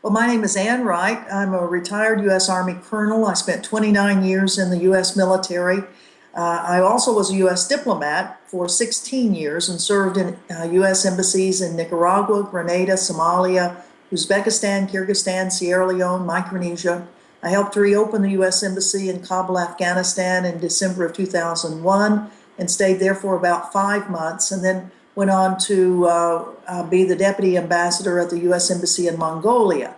Well, my name is Ann Wright. I'm a retired U.S. Army colonel. I spent 29 years in the U.S. military. I also was a U.S. diplomat for 16 years and served in U.S. embassies in Nicaragua, Grenada, Somalia, Uzbekistan, Kyrgyzstan, Sierra Leone, Micronesia. I helped reopen the U.S. Embassy in Kabul, Afghanistan in December of 2001 and stayed there for about 5 months, and then went on to be the deputy ambassador at the U.S. Embassy in Mongolia.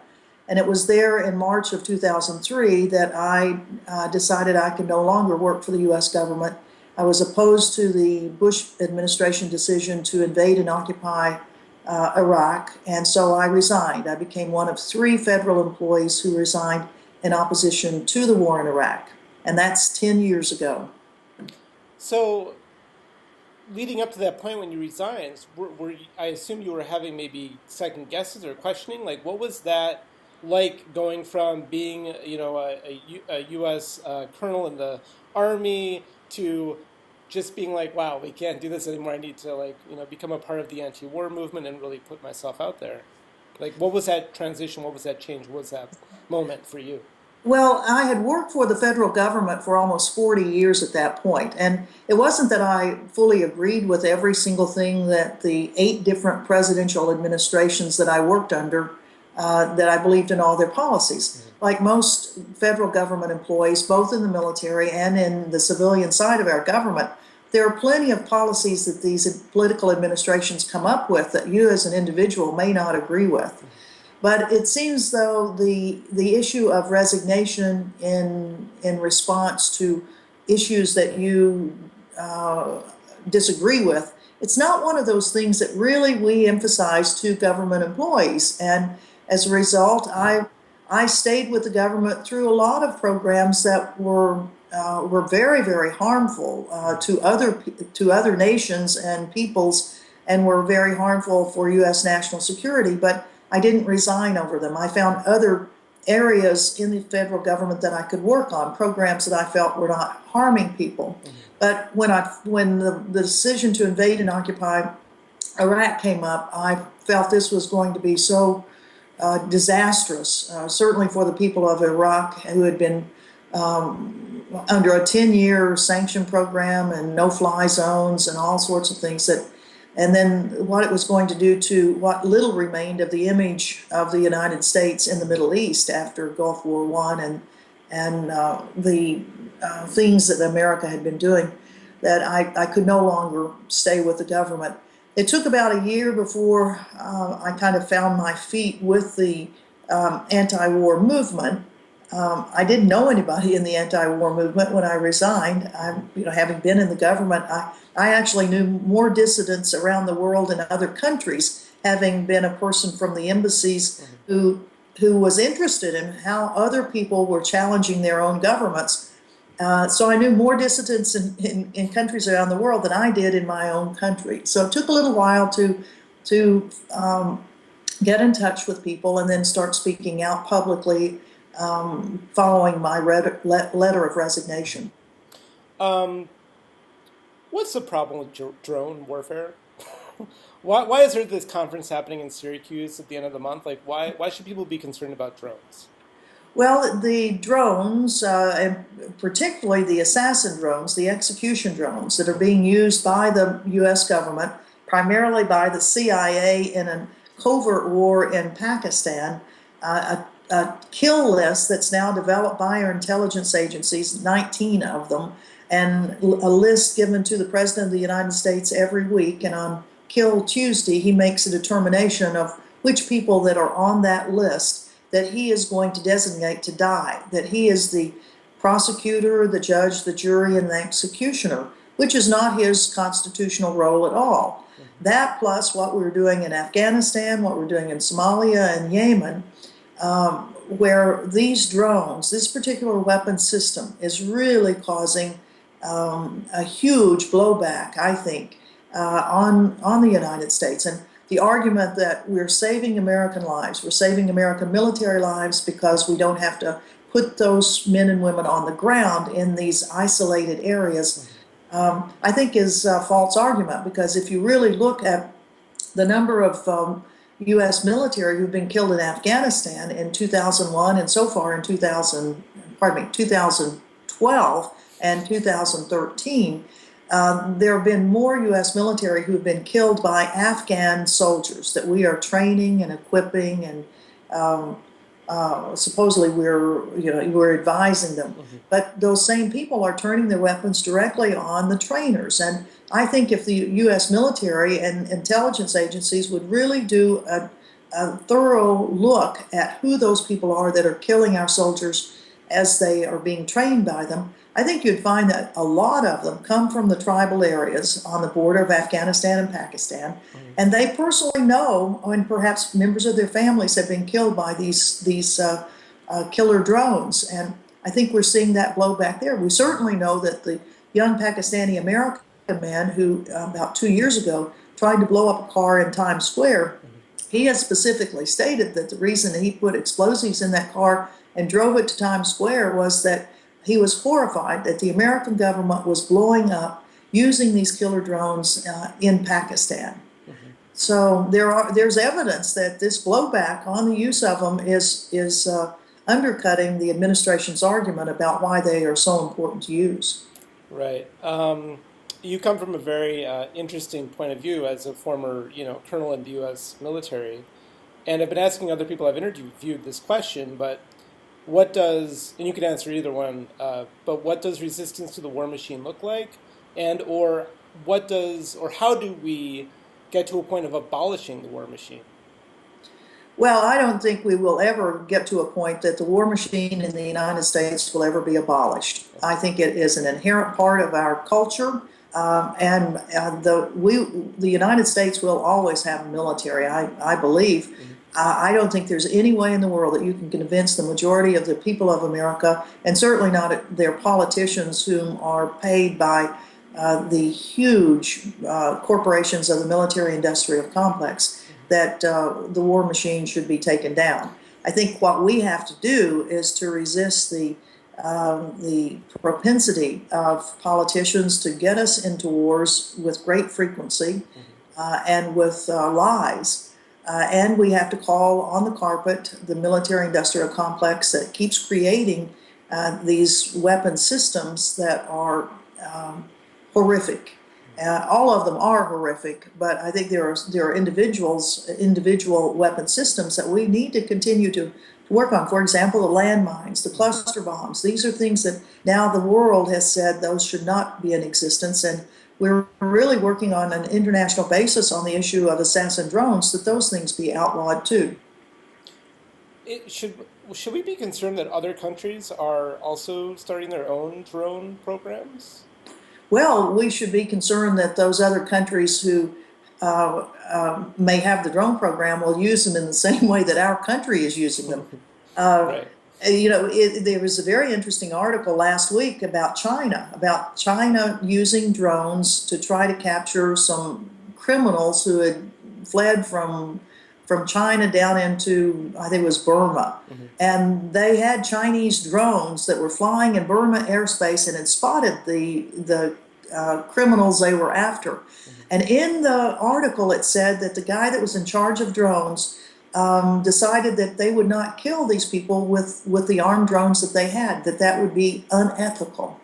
And it was there in March of 2003 that I decided I could no longer work for the U.S. government. I was opposed to the Bush administration decision to invade and occupy Iraq, and so I resigned. I became one of 3 federal employees who resigned in opposition to the war in Iraq, and that's 10 years ago. So, leading up to that point when you resigned, I assume you were having maybe second guesses or questioning. Like, what was that like going from being, a U.S. Colonel in the Army to just being like, wow, we can't do this anymore. I need to become a part of the anti-war movement and really put myself out there. Like, what was that transition? What was that change? What was that moment for you? Well, I had worked for the federal government for almost 40 years at that point, and it wasn't that I fully agreed with every single thing that the 8 different presidential administrations that I worked under, that I believed in all their policies. Like most federal government employees, both in the military and in the civilian side of our government, there are plenty of policies that these political administrations come up with that you as an individual may not agree with. But it seems though the issue of resignation in response to issues that you disagree with, it's not one of those things that really we emphasize to government employees. And as a result, I stayed with the government through a lot of programs that were very, very harmful to other nations and peoples, and were very harmful for U.S. national security. But I didn't resign over them. I found other areas in the federal government that I could work on, programs that I felt were not harming people. But when the decision to invade and occupy Iraq came up, I felt this was going to be so disastrous, certainly for the people of Iraq who had been under a 10-year sanction program and no-fly zones and all sorts of things and then what it was going to do to what little remained of the image of the United States in the Middle East after Gulf War I and the things that America had been doing, that I could no longer stay with the government. It took about a year before I kind of found my feet with the anti-war movement. I didn't know anybody in the anti-war movement when I resigned. Having been in the government, I actually knew more dissidents around the world in other countries, having been a person from the embassies who was interested in how other people were challenging their own governments. So I knew more dissidents in countries around the world than I did in my own country. So it took a little while to get in touch with people and then start speaking out publicly, following my letter of resignation. What's the problem with drone warfare? Why is there this conference happening in Syracuse at the end of the month? Like, why should people be concerned about drones? Well, the drones, and particularly the assassin drones, the execution drones that are being used by the U.S. government, primarily by the CIA in a covert war in Pakistan, a kill list that's now developed by our intelligence agencies, 19 of them, and a list given to the President of the United States every week. And on Kill Tuesday, he makes a determination of which people that are on that list that he is going to designate to die, that he is the prosecutor, the judge, the jury, and the executioner, which is not his constitutional role at all. That plus what we're doing in Afghanistan, what we're doing in Somalia and Yemen, where these drones, this particular weapon system is really causing a huge blowback, I think, on the United States. And the argument that we're saving American lives, we're saving American military lives because we don't have to put those men and women on the ground in these isolated areas, I think is a false argument, because if you really look at the number of U.S. military who've been killed in Afghanistan in 2001 and so far in 2012 and 2013. There have been more U.S. military who have been killed by Afghan soldiers that we are training and equipping, and supposedly we're advising them. Mm-hmm. But those same people are turning their weapons directly on the trainers. And I think if the U.S. military and intelligence agencies would really do a thorough look at who those people are that are killing our soldiers as they are being trained by them, I think you'd find that a lot of them come from the tribal areas on the border of Afghanistan and Pakistan, Mm-hmm. and they personally know, and perhaps members of their families have been killed by these killer drones. And I think we're seeing that blowback there. We certainly know that the young Pakistani American man who about 2 years ago tried to blow up a car in Times Square, he has specifically stated that the reason that he put explosives in that car and drove it to Times Square was that he was horrified that the American government was blowing up using these killer drones in Pakistan. Mm-hmm. So there's evidence that this blowback on the use of them is undercutting the administration's argument about why they are so important to use. Right. You come from a very interesting point of view as a former, colonel in the U.S. military, and I've been asking other people I've interviewed this question. But what does, and you can answer either one, but what does resistance to the war machine look like, and or how do we get to a point of abolishing the war machine? Well, I don't think we will ever get to a point that the war machine in the United States will ever be abolished. I think it is an inherent part of our culture, and the United States will always have a military, I believe. Mm-hmm. I don't think there's any way in the world that you can convince the majority of the people of America, and certainly not their politicians whom are paid by the huge corporations of the military-industrial complex, that the war machine should be taken down. I think what we have to do is to resist the propensity of politicians to get us into wars with great frequency and with lies. And we have to call on the carpet the military-industrial complex that keeps creating these weapon systems that are horrific. All of them are horrific, but I think there are individual weapon systems that we need to continue to work on. For example, the landmines, the cluster bombs. These are things that now the world has said those should not be in existence, and we're really working on an international basis on the issue of assassin drones, that those things be outlawed too. Should we be concerned that other countries are also starting their own drone programs? Well, we should be concerned that those other countries who may have the drone program will use them in the same way that our country is using them. Right. There was a very interesting article last week about China using drones to try to capture some criminals who had fled from China down into, I think it was Burma. Mm-hmm. And they had Chinese drones that were flying in Burma airspace and had spotted the criminals they were after. Mm-hmm. And in the article it said that the guy that was in charge of drones decided that they would not kill these people with the armed drones that they had, that would be unethical.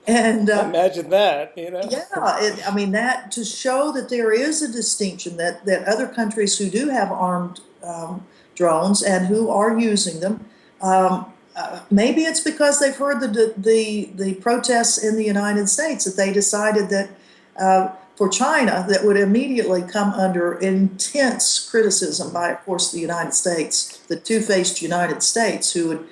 And imagine that, Yeah, I mean, that to show that there is a distinction, that other countries who do have armed drones and who are using them, maybe it's because they've heard the protests in the United States, that they decided that for China, that would immediately come under intense criticism by, of course, the United States, the two-faced United States, who would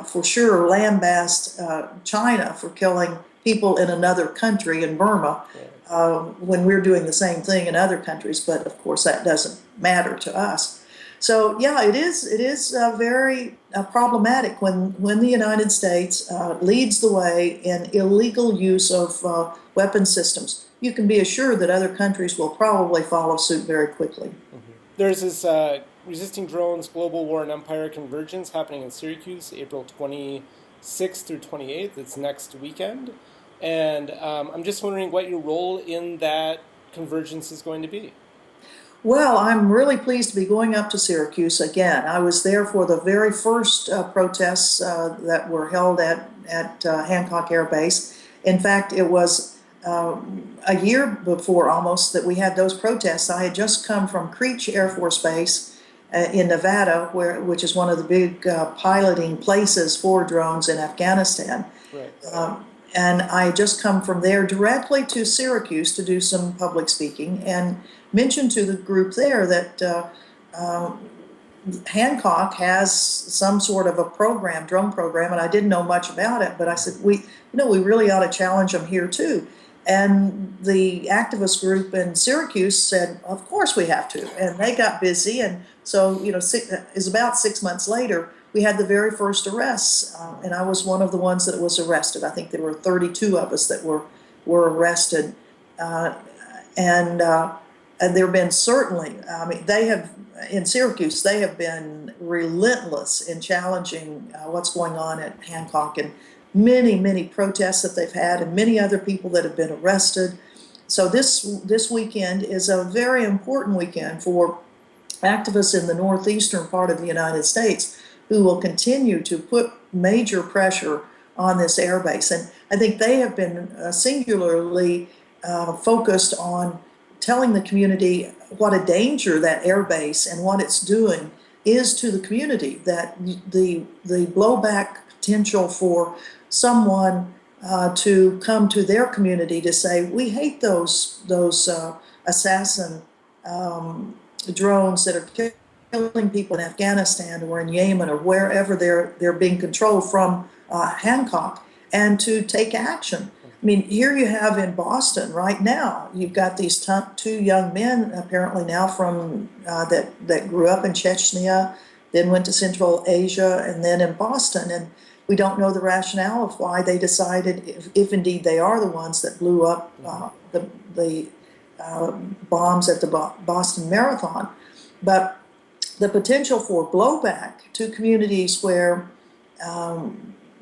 for sure lambast China for killing people in another country, in Burma, when we're doing the same thing in other countries. But of course, that doesn't matter to us. So yeah, it is very problematic when the United States leads the way in illegal use of weapon systems. You can be assured that other countries will probably follow suit very quickly. Mm-hmm. There's this Resisting Drones Global War and Empire Convergence happening in Syracuse, April 26th through 28th. It's next weekend. And I'm just wondering what your role in that convergence is going to be. Well, I'm really pleased to be going up to Syracuse again. I was there for the very first protests that were held at Hancock Air Base. In fact, it was a year before almost that we had those protests. I had just come from Creech Air Force Base in Nevada, which is one of the big piloting places for drones in Afghanistan. Right. And I had just come from there directly to Syracuse to do some public speaking and mentioned to the group there that Hancock has some sort of a program, drone program, and I didn't know much about it, but I said, we really ought to challenge them here too. And the activist group in Syracuse said, of course we have to. And they got busy. And so, it's about 6 months later, we had the very first arrests. And I was one of the ones that was arrested. I think there were 32 of us that were arrested. And there have been certainly, in Syracuse, they have been relentless in challenging what's going on at Hancock, and many protests that they've had, and many other people that have been arrested. So this weekend is a very important weekend for activists in the northeastern part of the United States who will continue to put major pressure on this air base. And I think they have been singularly focused on telling the community what a danger that air base and what it's doing is to the community, that the blowback potential for someone to come to their community to say, we hate those assassin drones that are killing people in Afghanistan or in Yemen or wherever they're being controlled from Hancock, and to take action. I mean, here you have in Boston right now, you've got these two young men apparently now from that grew up in Chechnya, then went to Central Asia, and then in Boston. And we don't know the rationale of why they decided, if indeed they are the ones that blew up the bombs at the Boston Marathon. But the potential for blowback to communities where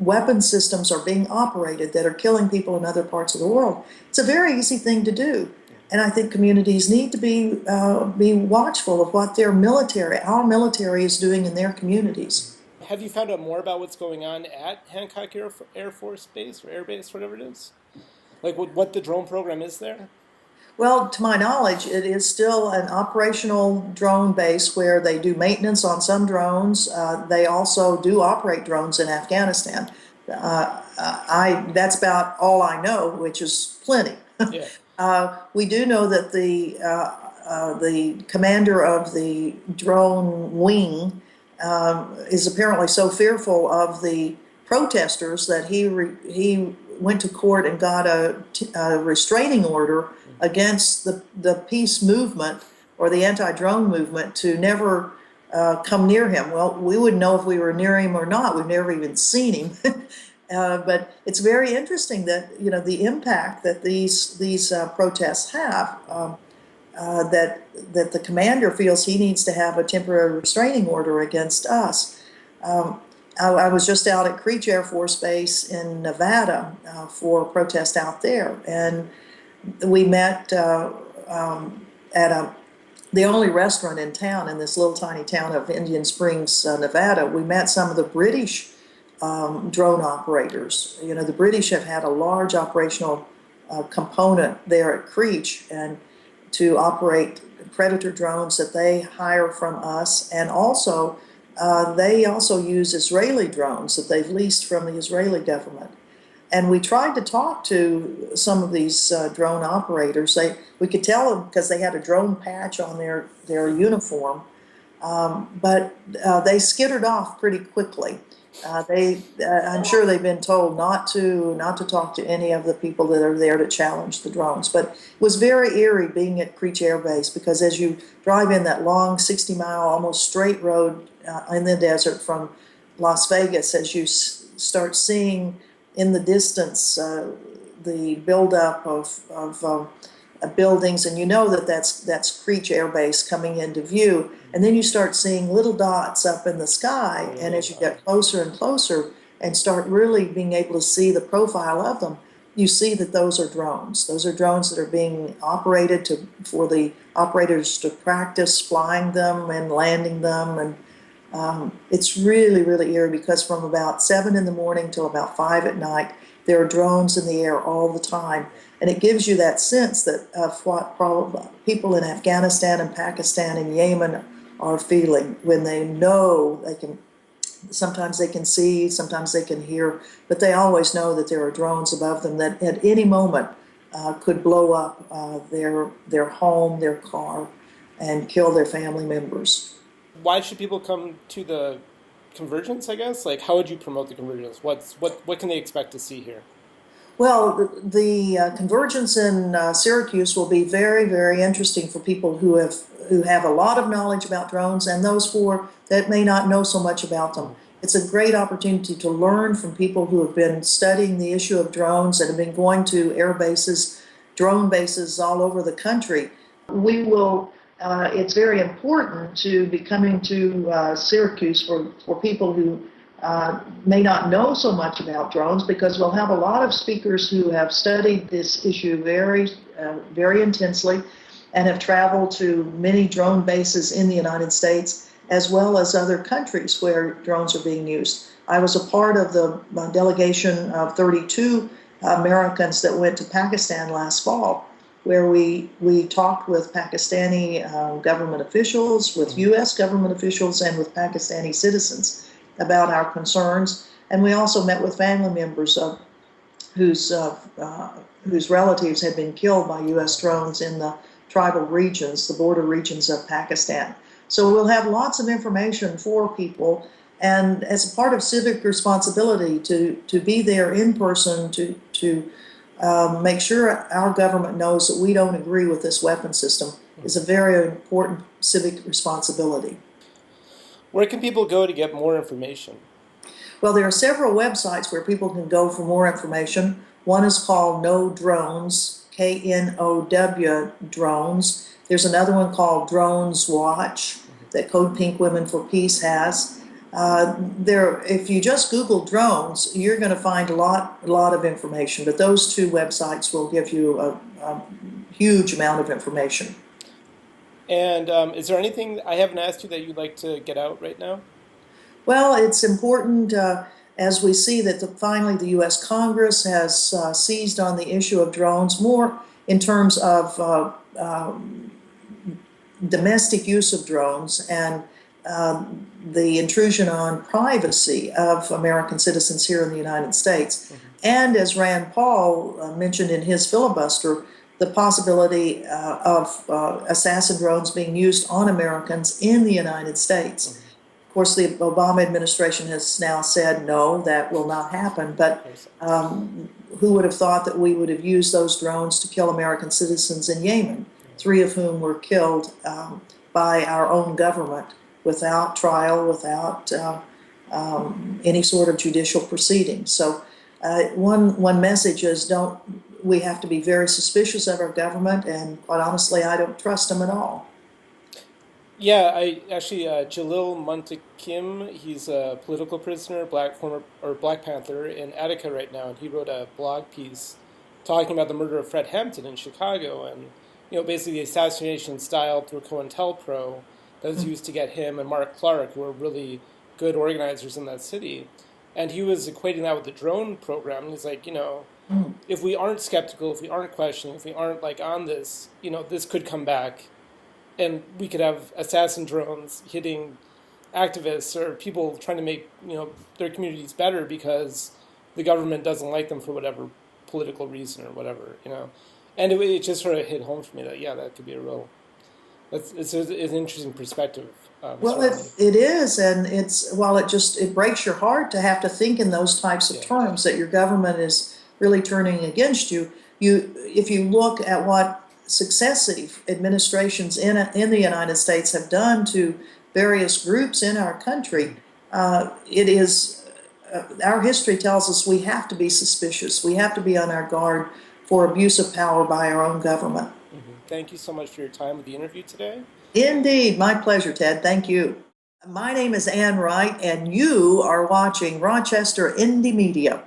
weapon systems are being operated that are killing people in other parts of the world, it's a very easy thing to do. And I think communities need to be watchful of what our military is doing in their communities. Have you found out more about what's going on at Hancock Air Force Base or Air Base, whatever it is? Like what the drone program is there? Well, to my knowledge, it is still an operational drone base where they do maintenance on some drones. They also do operate drones in Afghanistan. That's about all I know, which is plenty. Yeah. We do know that the commander of the drone wing is apparently so fearful of the protesters that he went to court and got a restraining order against the peace movement or the anti-drone movement to never come near him. Well, we wouldn't know if we were near him or not. We've never even seen him. But it's very interesting that the impact that these protests have. That the commander feels he needs to have a temporary restraining order against us. I was just out at Creech Air Force Base in Nevada for a protest out there, and we met at the only restaurant in town, in this little tiny town of Indian Springs, Nevada. We met some of the British drone operators. The British have had a large operational component there at Creech, and to operate Predator drones that they hire from us, and also they also use Israeli drones that they've leased from the Israeli government. And we tried to talk to some of these drone operators. We could tell them because they had a drone patch on their uniform, but they skittered off pretty quickly. I'm sure they've been told not to talk to any of the people that are there to challenge the drones. But it was very eerie being at Creech Air Base, because as you drive in that long 60-mile, almost straight road in the desert from Las Vegas, as you start seeing in the distance the buildup of buildings, and that's Creech Air Base coming into view. And then you start seeing little dots up in the sky, and as you get closer and closer and start really being able to see the profile of them, you see that those are drones. Those are drones that are being operated for the operators to practice flying them and landing them. And it's really, really eerie because from about 7 in the morning till about 5 at night, there are drones in the air all the time. And it gives you that sense that of what probably people in Afghanistan and Pakistan and Yemen are feeling when they know they can. Sometimes they can see, sometimes they can hear, but they always know that there are drones above them that at any moment could blow up their home, their car, and kill their family members. Why should people come to the Convergence, I guess? Like, how would you promote the Convergence? What can they expect to see here? Well, the Convergence in Syracuse will be very, very interesting for people who have a lot of knowledge about drones and those that may not know so much about them. It's a great opportunity to learn from people who have been studying the issue of drones and have been going to air bases, drone bases all over the country. We will. It's very important to be coming to Syracuse for people who may not know so much about drones, because we'll have a lot of speakers who have studied this issue very intensely and have traveled to many drone bases in the United States as well as other countries where drones are being used. I was a part of the delegation of 32 Americans that went to Pakistan last fall, where we talked with Pakistani government officials, with U.S. government officials, and with Pakistani citizens about our concerns. And we also met with family members whose relatives had been killed by U.S. drones in the tribal regions, the border regions of Pakistan. So we'll have lots of information for people, and as a part of civic responsibility to be there in person to make sure our government knows that we don't agree with this weapon system is a very important civic responsibility. Where can people go to get more information? Well, there are several websites where people can go for more information. One is called No Drones, KNOW Drones. There's another one called Drones Watch that Code Pink Women for Peace has. If you just Google drones, you're going to find a lot of information, but those two websites will give you a huge amount of information. And is there anything I haven't asked you that you'd like to get out right now? Well, it's important as we see that finally the U.S. Congress has seized on the issue of drones more in terms of domestic use of drones and the intrusion on privacy of American citizens here in the United States. Mm-hmm. And as Rand Paul mentioned in his filibuster, the possibility of assassin drones being used on Americans in the United States. Mm-hmm. Of course, the Obama administration has now said, no, that will not happen. But who would have thought that we would have used those drones to kill American citizens in Yemen, 3 of whom were killed by our own government without trial, without any sort of judicial proceeding. So one message is we have to be very suspicious of our government, and quite honestly, I don't trust them at all. Yeah, Jalil Muntakim, he's a political prisoner, Black Panther in Attica right now, and he wrote a blog piece talking about the murder of Fred Hampton in Chicago, and basically the assassination style through COINTELPRO that was used to get him and Mark Clark, who were really good organizers in that city. And he was equating that with the drone program. And he's like, if we aren't skeptical, if we aren't questioning, if we aren't on this, this could come back. And we could have assassin drones hitting activists or people trying to make, their communities better because the government doesn't like them for whatever political reason or whatever, And it just sort of hit home for me that, that could be a real... It's an interesting perspective. Well, it is, and it breaks your heart to have to think in those types of terms that your government is really turning against you. If you look at what successive administrations in the United States have done to various groups in our country, it is our history tells us we have to be suspicious. We have to be on our guard for abuse of power by our own government. Thank you so much for your time with the interview today. Indeed. My pleasure, Ted. Thank you. My name is Ann Wright, and you are watching Rochester Indymedia.